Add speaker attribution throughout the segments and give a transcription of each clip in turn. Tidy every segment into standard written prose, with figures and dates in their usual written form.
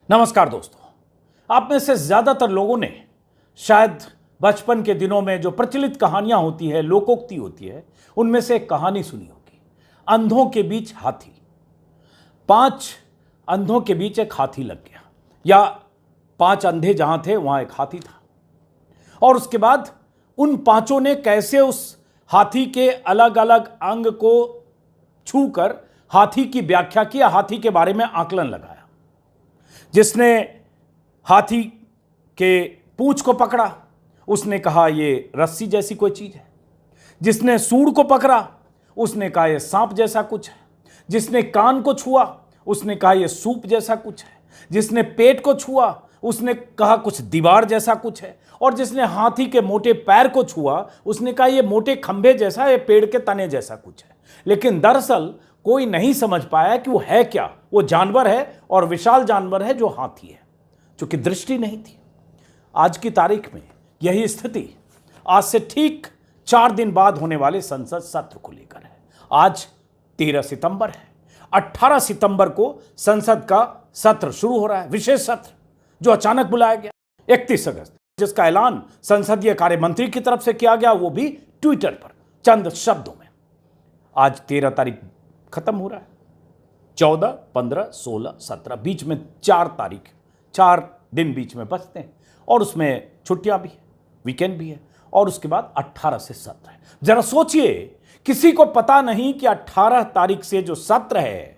Speaker 1: नमस्कार दोस्तों, आप में से ज्यादातर लोगों ने शायद बचपन के दिनों में जो प्रचलित कहानियां होती है, लोकोक्ति होती है, उनमें से एक कहानी सुनी होगी, अंधों के बीच हाथी। 5 अंधों के बीच एक हाथी लग गया, या 5 अंधे जहां थे वहां एक हाथी था। और उसके बाद उन 5 ने कैसे उस हाथी के अलग अलग अंग को छूकर हाथी की व्याख्या की, हाथी के बारे में आकलन लगाया। जिसने हाथी के पूंछ को पकड़ा उसने कहा ये रस्सी जैसी कोई चीज है। जिसने सूंड को पकड़ा उसने कहा ये सांप जैसा कुछ है। जिसने कान को छुआ उसने कहा ये सूप जैसा कुछ है। जिसने पेट को छुआ उसने कहा कुछ दीवार जैसा कुछ है। और जिसने हाथी के मोटे पैर को छुआ उसने कहा ये मोटे खंभे जैसा, ये पेड़ के तने जैसा कुछ है। लेकिन दरअसल कोई नहीं समझ पाया कि वो है क्या। वो जानवर है और विशाल जानवर है जो हाथी है, क्योंकि दृष्टि नहीं थी। आज की तारीख में यही स्थिति आज से ठीक 4 दिन बाद होने वाले संसद सत्र को लेकर है। आज 13 सितंबर है। 18 सितंबर को संसद का सत्र शुरू हो रहा है, विशेष सत्र जो अचानक बुलाया गया। 31 अगस्त जिसका ऐलान संसदीय कार्य मंत्री की तरफ से किया गया, वो भी ट्विटर पर चंद शब्दों में। आज 13 तारीख खत्म हो रहा है। 14, 15, 16, 17 बीच में 4 तारीख, 4 दिन बीच में बचते हैं और उसमें छुट्टियां भी है, वीकेंड भी है। और उसके बाद 18 से सत्र है। जरा सोचिए, किसी को पता नहीं कि 18 तारीख से जो सत्र है,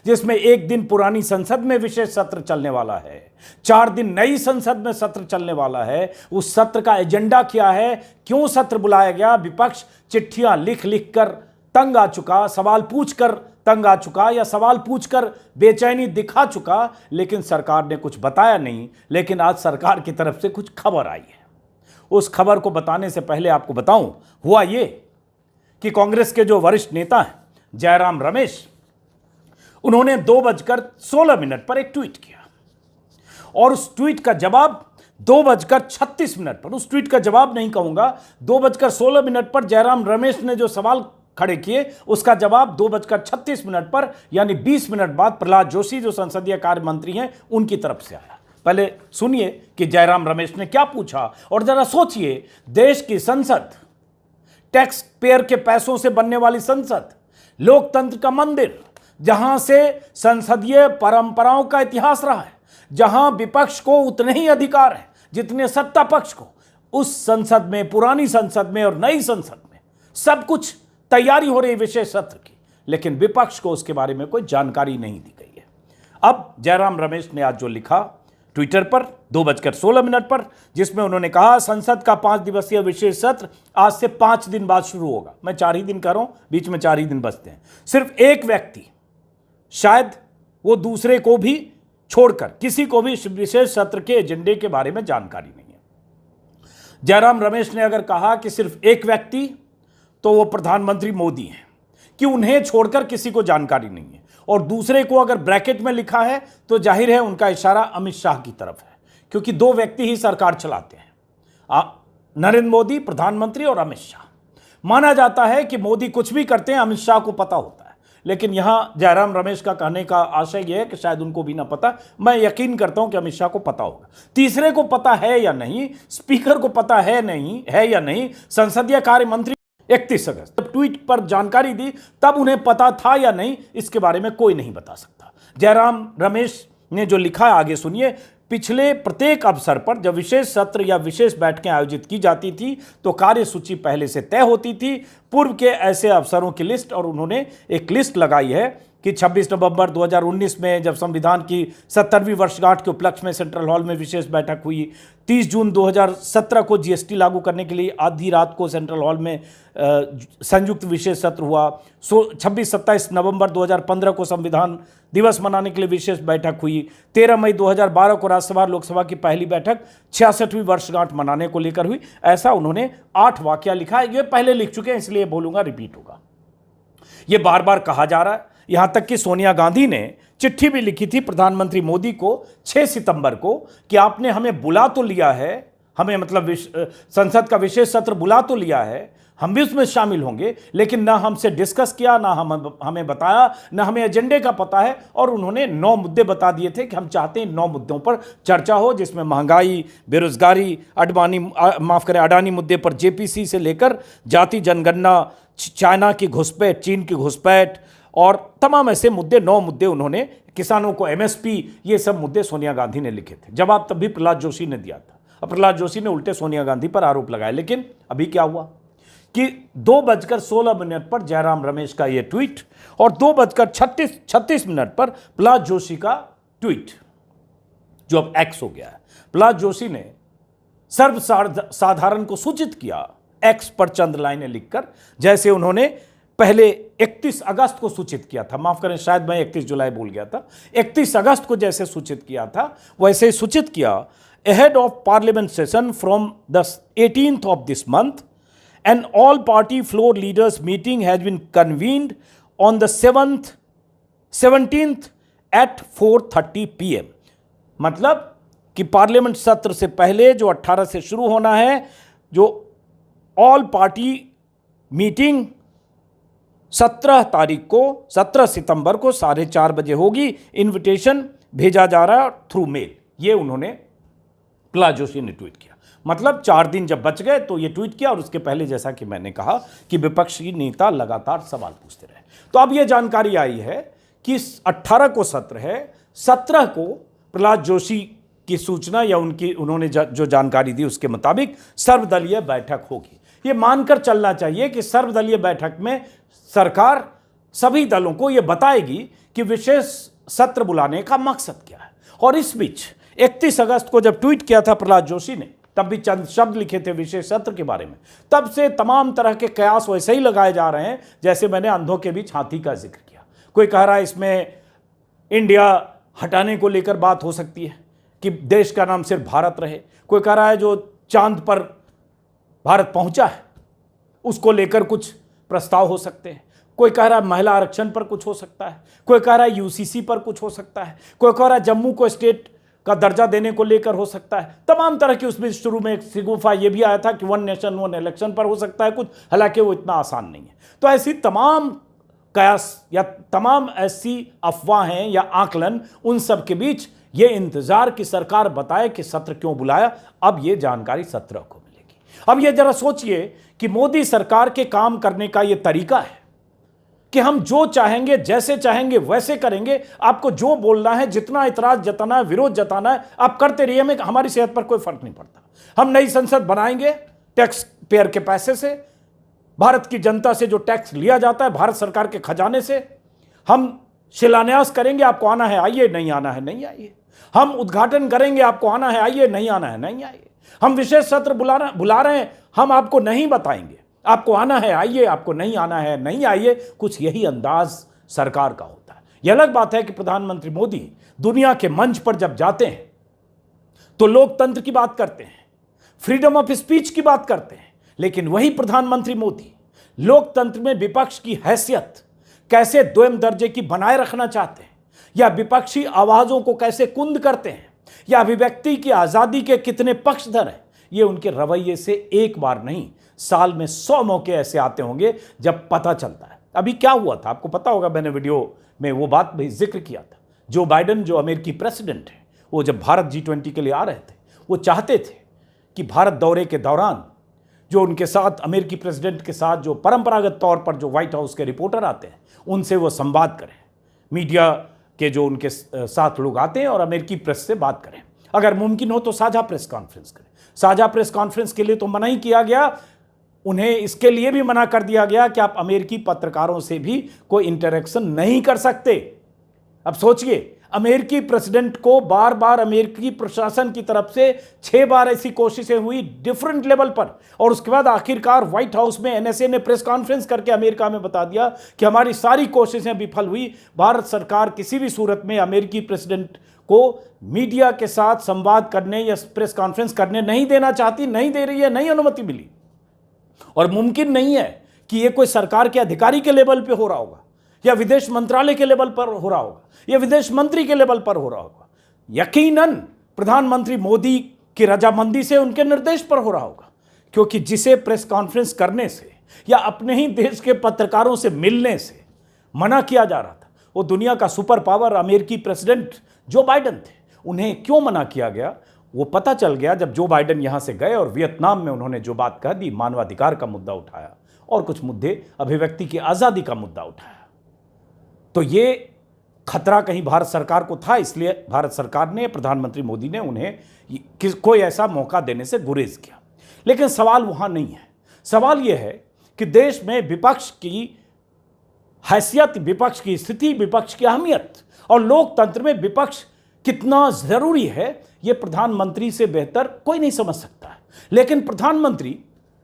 Speaker 1: जिसमें 1 दिन पुरानी संसद में विशेष सत्र चलने वाला है, 4 दिन नई संसद में सत्र चलने वाला है, उस सत्र का एजेंडा क्या है, क्यों सत्र बुलाया गया। विपक्ष चिट्ठियां लिख लिख कर तंग आ चुका, सवाल पूछकर तंग आ चुका, या सवाल पूछकर बेचैनी दिखा चुका, लेकिन सरकार ने कुछ बताया नहीं। लेकिन आज सरकार की तरफ से कुछ खबर आई है। उस खबर को बताने से पहले आपको बताऊं, हुआ ये कि कांग्रेस के जो वरिष्ठ नेता हैं जयराम रमेश, उन्होंने 2:16 पर एक ट्वीट किया और उस ट्वीट का जवाब 2:36 पर, उस ट्वीट का जवाब नहीं कहूंगा, 2:16 पर जयराम रमेश ने जो सवाल खड़े किए उसका जवाब 2:36 पर, यानी 20 मिनट बाद प्रहलाद जोशी जो संसदीय कार्य मंत्री हैं उनकी तरफ से आया। पहले सुनिए कि जयराम रमेश ने क्या पूछा और जरा सोचिए, देश की संसद, टैक्स पेयर के पैसों से बनने वाली संसद, लोकतंत्र का मंदिर, जहां से संसदीय परंपराओं का इतिहास रहा है, जहां विपक्ष को उतने ही अधिकार है जितने सत्ता पक्ष को, उस संसद में, पुरानी संसद में और नई संसद में सब कुछ तैयारी हो रही विशेष सत्र की, लेकिन विपक्ष को उसके बारे में कोई जानकारी नहीं दी गई है। अब जयराम रमेश ने आज जो लिखा ट्विटर पर 2:16 पर, जिसमें उन्होंने कहा संसद का 5 दिवसीय विशेष सत्र आज से 5 दिन बाद शुरू होगा। मैं 4 ही दिन कर रहा हूं, बीच में 4 ही दिन बचते हैं। सिर्फ एक व्यक्ति, शायद वो दूसरे को भी छोड़कर किसी को भी विशेष सत्र के एजेंडे के बारे में जानकारी नहीं है। जयराम रमेश ने अगर कहा कि सिर्फ एक व्यक्ति, तो वो प्रधानमंत्री मोदी हैं कि उन्हें छोड़कर किसी को जानकारी नहीं है। और दूसरे को अगर ब्रैकेट में लिखा है तो जाहिर है उनका इशारा अमित शाह की तरफ है, क्योंकि 2 व्यक्ति ही सरकार चलाते हैं, नरेंद्र मोदी प्रधानमंत्री और अमित शाह। माना जाता है कि मोदी कुछ भी करते हैं अमित शाह को पता होता है, लेकिन यहां जयराम रमेश का कहने का आशय यह है कि शायद उनको भी ना पता। मैं यकीन करता हूं कि अमित शाह को पता होगा। तीसरे को पता है या नहीं, स्पीकर को पता है नहीं है या नहीं, संसदीय कार्य मंत्री 31 अगस्त जब ट्वीट पर जानकारी दी तब उन्हें पता था या नहीं, इसके बारे में कोई नहीं बता सकता। जयराम रमेश ने जो लिखा है आगे सुनिए। पिछले प्रत्येक अवसर पर जब विशेष सत्र या विशेष बैठकें आयोजित की जाती थी तो कार्यसूची पहले से तय होती थी, पूर्व के ऐसे अवसरों की लिस्ट, और उन्होंने एक लिस्ट लगाई है कि 26 नवंबर 2019 में जब संविधान की 70वीं वर्षगांठ के उपलक्ष्य में सेंट्रल हॉल में विशेष बैठक हुई, 30 जून 2017 को जीएसटी लागू करने के लिए आधी रात को सेंट्रल हॉल में संयुक्त विशेष सत्र हुआ, 26-27 नवंबर 2015 को संविधान दिवस मनाने के लिए विशेष बैठक हुई, 13 मई 2012 को राज्यसभा लोकसभा की पहली बैठक 66वीं वर्षगांठ मनाने को लेकर हुई। ऐसा उन्होंने 8 वाक्य लिखा है। ये पहले लिख चुके हैं इसलिए बोलूंगा, रिपीट होगा। ये बार बार कहा जा रहा है, यहां तक कि सोनिया गांधी ने चिट्ठी भी लिखी थी प्रधानमंत्री मोदी को 6 सितंबर को कि आपने हमें बुला तो लिया है, हमें मतलब संसद का विशेष सत्र बुला तो लिया है, हम भी उसमें शामिल होंगे, लेकिन ना हमसे डिस्कस किया, ना हमें बताया, ना हमें एजेंडे का पता है। और उन्होंने 9 मुद्दे बता दिए थे कि हम चाहते हैं 9 मुद्दों पर चर्चा हो, जिसमें महंगाई, बेरोजगारी, अडानी मुद्दे पर जेपीसी से लेकर जाति जनगणना, चाइना की घुसपैठ, चीन की घुसपैठ और तमाम ऐसे मुद्दे, 9 मुद्दे उन्होंने, किसानों को एमएसपी, ये सब मुद्दे सोनिया गांधी ने लिखे थे। जवाब तब भी प्रहलाद जोशी ने दिया था और प्रहलाद जोशी ने उल्टे सोनिया गांधी पर आरोप लगाए। लेकिन अभी क्या हुआ कि 2:16 पर जयराम रमेश का यह ट्वीट और 2:36 पर प्रहलाद जोशी का ट्वीट, जो अब एक्स हो गया है। प्रहलाद जोशी ने सर्वसाधारण को सूचित किया एक्स पर चंद लाइनें लिखकर, जैसे उन्होंने पहले 31 अगस्त को सूचित किया था। माफ करें, शायद मैं 31 जुलाई बोल गया था। 31 अगस्त को जैसे सूचित किया था वैसे ही सूचित किया, ahead of parliament session from the 18th of this month, an all party floor leaders meeting has been convened on the 17th at 4:30 PM। मतलब कि पार्लियामेंट सत्र से पहले जो 18 से शुरू होना है, जो ऑल पार्टी मीटिंग 17 सितंबर को 4:30 बजे होगी। इन्विटेशन भेजा जा रहा है थ्रू मेल। ये उन्होंने प्रहलाद जोशी ने ट्वीट किया। मतलब 4 दिन जब बच गए तो ये ट्वीट किया, और उसके पहले जैसा कि मैंने कहा कि विपक्षी नेता लगातार सवाल पूछते रहे। तो अब यह जानकारी आई है कि 18 को सत्र है, 17 को प्रहलाद जोशी की सूचना या उन्होंने जो जानकारी दी उसके मुताबिक सर्वदलीय बैठक होगी। ये मानकर चलना चाहिए कि सर्वदलीय बैठक में सरकार सभी दलों को यह बताएगी कि विशेष सत्र बुलाने का मकसद क्या है। और इस बीच 31 अगस्त को जब ट्वीट किया था प्रहलाद जोशी ने, तब भी चंद शब्द लिखे थे विशेष सत्र के बारे में। तब से तमाम तरह के कयास वैसे ही लगाए जा रहे हैं जैसे मैंने अंधों के बीच हाथी का जिक्र किया। कोई कह रहा है इसमें इंडिया हटाने को लेकर बात हो सकती है कि देश का नाम सिर्फ भारत रहे। कोई कह रहा है जो चांद पर भारत पहुंचा है उसको लेकर कुछ प्रस्ताव हो सकते हैं। कोई कह रहा है महिला आरक्षण पर कुछ हो सकता है। कोई कह रहा है यूसीसी पर कुछ हो सकता है। कोई कह रहा है जम्मू को स्टेट का दर्जा देने को लेकर हो सकता है। तमाम तरह की, उसमें शुरू में एक सिगुफा ये भी आया था कि 1 नेशन 1 इलेक्शन पर हो सकता है कुछ, हालांकि वो इतना आसान नहीं है। तो ऐसी तमाम कयास या तमाम ऐसी अफवाहें या आकलन, उन सब के बीच ये इंतजार कि सरकार बताए कि सत्र क्यों बुलाया। अब ये जानकारी 17 को मिलेगी। अब ये जरा सोचिए कि मोदी सरकार के काम करने का ये तरीका है कि हम जो चाहेंगे, जैसे चाहेंगे वैसे करेंगे। आपको जो बोलना है, जितना इतराज जताना है, विरोध जताना है, आप करते रहिए, हमें हमारी सेहत पर कोई फर्क नहीं पड़ता। हम नई संसद बनाएंगे टैक्स पेयर के पैसे से, भारत की जनता से जो टैक्स लिया जाता है भारत सरकार के खजाने से। हम शिलान्यास करेंगे, आपको आना है आइए, नहीं आना है नहीं आइए। हम उद्घाटन करेंगे, आपको आना है आइए, नहीं आना है नहीं आइए। हम विशेष सत्र बुला रहे हैं, हम आपको नहीं बताएंगे, आपको आना है आइए, आपको नहीं आना है नहीं आइए। कुछ यही अंदाज सरकार का होता है। यह अलग बात है कि प्रधानमंत्री मोदी दुनिया के मंच पर जब जाते हैं तो लोकतंत्र की बात करते हैं, फ्रीडम ऑफ स्पीच की बात करते हैं, लेकिन वही प्रधानमंत्री मोदी लोकतंत्र में विपक्ष की हैसियत कैसे द्वैम दर्जे की बनाए रखना चाहते हैं, या विपक्षी आवाजों को कैसे कुंद करते हैं, या अभिव्यक्ति की आजादी के कितने पक्षधर हैं, ये उनके रवैये से एक बार नहीं, साल में 100 मौके ऐसे आते होंगे जब पता चलता है। अभी क्या हुआ था आपको पता होगा, मैंने वीडियो में वो बात भी जिक्र किया था। जो बाइडेन, जो अमेरिकी प्रेसिडेंट है, वो जब भारत G20 के लिए आ रहे थे, वो चाहते थे कि भारत दौरे के दौरान जो उनके साथ, अमेरिकी प्रेसिडेंट के साथ जो परंपरागत तौर पर जो व्हाइट हाउस के रिपोर्टर आते हैं, उनसे वो संवाद करें, मीडिया के जो उनके साथ लोग आते हैं और अमेरिकी प्रेस से बात करें। अगर मुमकिन हो तो साझा प्रेस कॉन्फ्रेंस करें। साझा प्रेस कॉन्फ्रेंस के लिए तो मना ही किया गया, उन्हें इसके लिए भी मना कर दिया गया कि आप अमेरिकी पत्रकारों से भी कोई इंटरेक्शन नहीं कर सकते। अब सोचिए, अमेरिकी प्रेसिडेंट को बार बार अमेरिकी प्रशासन की तरफ से 6 बार ऐसी कोशिशें हुई डिफरेंट लेवल पर, और उसके बाद आखिरकार व्हाइट हाउस में एनएसए ने प्रेस कॉन्फ्रेंस करके अमेरिका में बता दिया कि हमारी सारी कोशिशें विफल हुई। भारत सरकार किसी भी सूरत में अमेरिकी प्रेसिडेंट को मीडिया के साथ संवाद करने या प्रेस कॉन्फ्रेंस करने नहीं देना चाहती, नहीं दे रही है, नहीं अनुमति मिली। और मुमकिन नहीं है कि यह कोई सरकार के अधिकारी के लेवल पे हो रहा होगा, या विदेश मंत्रालय के लेवल पर हो रहा होगा, या विदेश मंत्री के लेवल पर हो रहा होगा। यकीनन प्रधानमंत्री मोदी की रजामंदी से, उनके निर्देश पर हो रहा होगा, क्योंकि जिसे प्रेस कॉन्फ्रेंस करने से या अपने ही देश के पत्रकारों से मिलने से मना किया जा रहा था। वो दुनिया का सुपर पावर अमेरिकी प्रेसिडेंट जो बाइडेन थे, उन्हें क्यों मना किया गया वो पता चल गया जब जो बाइडेन यहां से गए और वियतनाम में उन्होंने जो बात कह दी, मानवाधिकार का मुद्दा उठाया और कुछ मुद्दे, अभिव्यक्ति की आजादी का मुद्दा उठाया। तो ये खतरा कहीं भारत सरकार को था, इसलिए भारत सरकार ने, प्रधानमंत्री मोदी ने उन्हें कोई ऐसा मौका देने से गुरेज किया। लेकिन सवाल वहां नहीं है। सवाल यह है कि देश में विपक्ष की हैसियत, विपक्ष की स्थिति, विपक्ष की अहमियत और लोकतंत्र में विपक्ष कितना जरूरी है, यह प्रधानमंत्री से बेहतर कोई नहीं समझ सकता है। लेकिन प्रधानमंत्री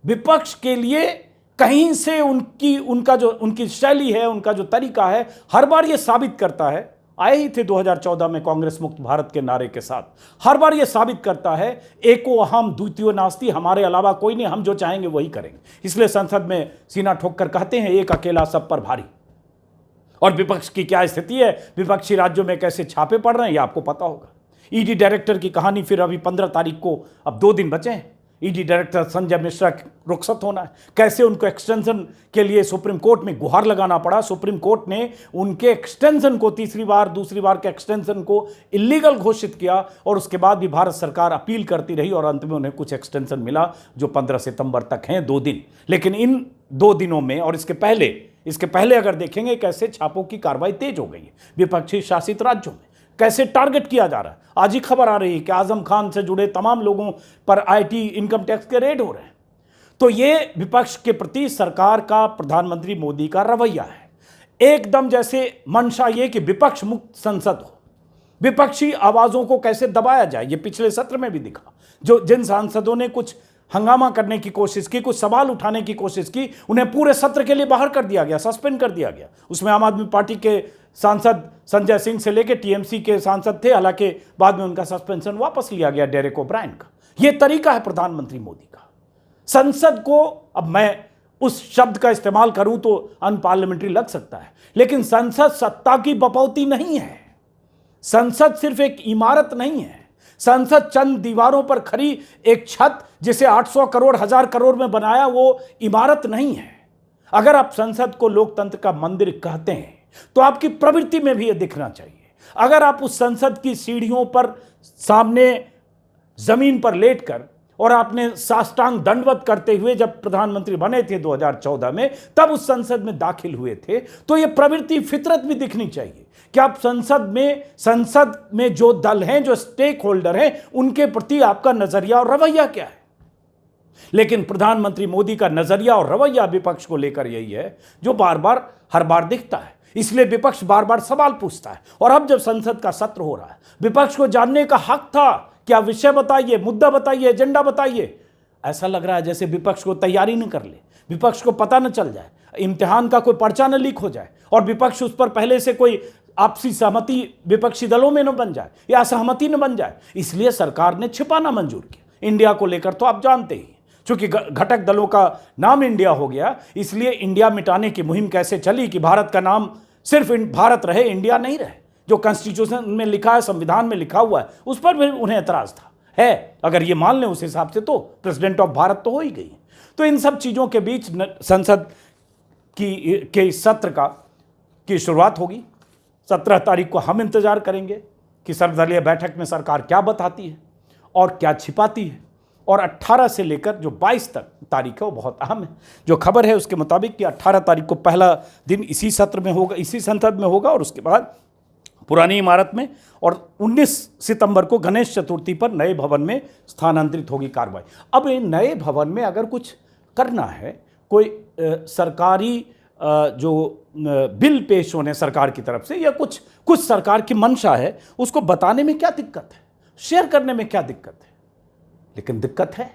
Speaker 1: विपक्ष के लिए कहीं से उनकी शैली है, उनका जो तरीका है, हर बार यह साबित करता है, आए ही थे 2014 में कांग्रेस मुक्त भारत के नारे के साथ, हर बार यह साबित करता है एको अहम द्वितीयो नास्ति, हमारे अलावा कोई नहीं, हम जो चाहेंगे वही करेंगे। इसलिए संसद में सीना ठोक कर कहते हैं एक अकेला सब पर भारी। और विपक्ष की क्या स्थिति है, विपक्षी राज्यों में कैसे छापे पड़ रहे हैं, ये आपको पता होगा। ईडी डायरेक्टर की कहानी फिर अभी 15 तारीख को, अब 2 दिन बचे हैं, ईडी डायरेक्टर संजय मिश्रा रुखसत होना है। कैसे उनको एक्सटेंशन के लिए सुप्रीम कोर्ट में गुहार लगाना पड़ा, सुप्रीम कोर्ट ने उनके एक्सटेंशन को दूसरी बार के एक्सटेंशन को इलीगल घोषित किया और उसके बाद भी भारत सरकार अपील करती रही और अंत में उन्हें कुछ एक्सटेंशन मिला जो 15 सितंबर तक हैं, 2 दिन। लेकिन इन 2 दिनों में और इसके पहले अगर देखेंगे कैसे छापों की कार्रवाई तेज हो गई है विपक्षी शासित राज्यों में, कैसे टारगेट किया जा रहा है। आज ही खबर आ रही है कि आजम खान से जुड़े तमाम लोगों पर आईटी इनकम टैक्स के रेड हो रहे हैं। तो ये विपक्ष के प्रति सरकार का, प्रधानमंत्री मोदी का रवैया है। एकदम जैसे मंशा ये कि विपक्ष मुक्त संसद हो, विपक्षी आवाजों को कैसे दबाया जाए। ये पिछले सत्र में भी दिखा, जिन सांसदों ने कुछ हंगामा करने की कोशिश की, कुछ सवाल उठाने की कोशिश की, उन्हें पूरे सत्र के लिए बाहर कर दिया गया, सस्पेंड कर दिया गया। उसमें आम आदमी पार्टी के सांसद संजय सिंह से लेकर टीएमसी के सांसद थे, हालांकि बाद में उनका सस्पेंशन वापस लिया गया डेरेक ओब्रायन का। यह तरीका है प्रधानमंत्री मोदी का। संसद को, अब मैं उस शब्द का इस्तेमाल करूं तो अनपार्लियामेंट्री लग सकता है, लेकिन संसद सत्ता की बपौती नहीं है। संसद सिर्फ एक इमारत नहीं है। संसद चंद दीवारों पर खड़ी एक छत जिसे 800 करोड़ 1000 करोड़ में बनाया वो इमारत नहीं है। अगर आप संसद को लोकतंत्र का मंदिर कहते हैं तो आपकी प्रवृत्ति में भी यह दिखना चाहिए। अगर आप उस संसद की सीढ़ियों पर सामने जमीन पर लेटकर और आपने साष्टांग दंडवत करते हुए जब प्रधानमंत्री बने थे 2014 में, तब उस संसद में दाखिल हुए थे, तो यह प्रवृत्ति, फितरत भी दिखनी चाहिए कि आप संसद में जो दल हैं, जो स्टेक होल्डर हैं, उनके प्रति आपका नजरिया और रवैया क्या है। लेकिन प्रधानमंत्री मोदी का नजरिया और रवैया विपक्ष को लेकर यही है जो हर बार दिखता है। इसलिए विपक्ष बार बार सवाल पूछता है। और अब जब संसद का सत्र हो रहा है, विपक्ष को जानने का हक था, क्या विषय बताइए, मुद्दा बताइए, एजेंडा बताइए। ऐसा लग रहा है जैसे विपक्ष को तैयारी न कर ले, विपक्ष को पता न चल जाए, इम्तिहान का कोई पर्चा न लीक हो जाए और विपक्ष उस पर पहले से कोई आपसी सहमति विपक्षी दलों में न बन जाए या असहमति न बन जाए। इसलिए सरकार ने छिपाना मंजूर किया। इंडिया को लेकर तो आप जानते ही, चूंकि घटक दलों का नाम इंडिया हो गया, इसलिए इंडिया मिटाने की मुहिम कैसे चली कि भारत का नाम सिर्फ भारत रहे, इंडिया नहीं रहे। जो कॉन्स्टिट्यूशन में लिखा है, संविधान में लिखा हुआ है, उस पर भी उन्हें एतराज था। है, अगर ये मान लें उस हिसाब से तो प्रेसिडेंट ऑफ भारत तो हो ही गई। तो इन सब चीज़ों के बीच संसद के सत्र की शुरुआत होगी। 17 तारीख को हम इंतजार करेंगे कि सर्वदलीय बैठक में सरकार क्या बताती है और क्या छिपाती है। और 18 से लेकर जो 22 तक तारीख है वो बहुत अहम है। जो खबर है उसके मुताबिक कि 18 तारीख को पहला दिन इसी सत्र में होगा, इसी संसद में होगा और उसके बाद पुरानी इमारत में, और 19 सितंबर को गणेश चतुर्थी पर नए भवन में स्थानांतरित होगी कार्रवाई। अब ये नए भवन में अगर कुछ करना है, कोई सरकारी जो बिल पेश होने सरकार की तरफ से या कुछ सरकार की मंशा है, उसको बताने में क्या दिक्कत है, शेयर करने में क्या दिक्कत है। लेकिन दिक्कत है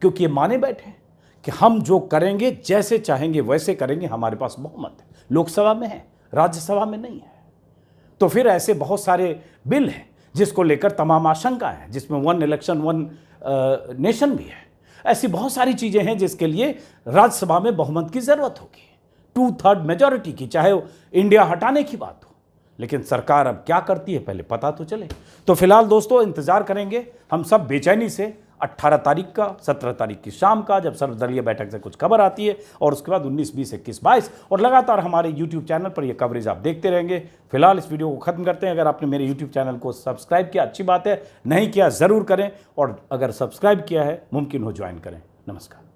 Speaker 1: क्योंकि ये माने बैठे हैं कि हम जो करेंगे, जैसे चाहेंगे वैसे करेंगे, हमारे पास बहुमत है, लोकसभा में है, राज्यसभा में नहीं है। तो फिर ऐसे बहुत सारे बिल हैं जिसको लेकर तमाम आशंकाएं हैं, जिसमें 1 इलेक्शन 1 नेशन भी है। ऐसी बहुत सारी चीज़ें हैं जिसके लिए राज्यसभा में बहुमत की ज़रूरत होगी, 2/3 मेजॉरिटी की, चाहे इंडिया हटाने की बात हो। लेकिन सरकार अब क्या करती है पहले पता तो चले। तो फिलहाल दोस्तों इंतज़ार करेंगे हम सब बेचैनी से 18 तारीख का, 17 तारीख की शाम का, जब सर्वदलीय बैठक से कुछ खबर आती है, और उसके बाद 19, 20, 21, 22, और लगातार हमारे यूट्यूब चैनल पर यह कवरेज आप देखते रहेंगे। फिलहाल इस वीडियो को खत्म करते हैं। अगर आपने मेरे यूट्यूब चैनल को सब्सक्राइब किया, अच्छी बात है, नहीं किया ज़रूर करें, और अगर सब्सक्राइब किया है मुमकिन हो ज्वाइन करें। नमस्कार।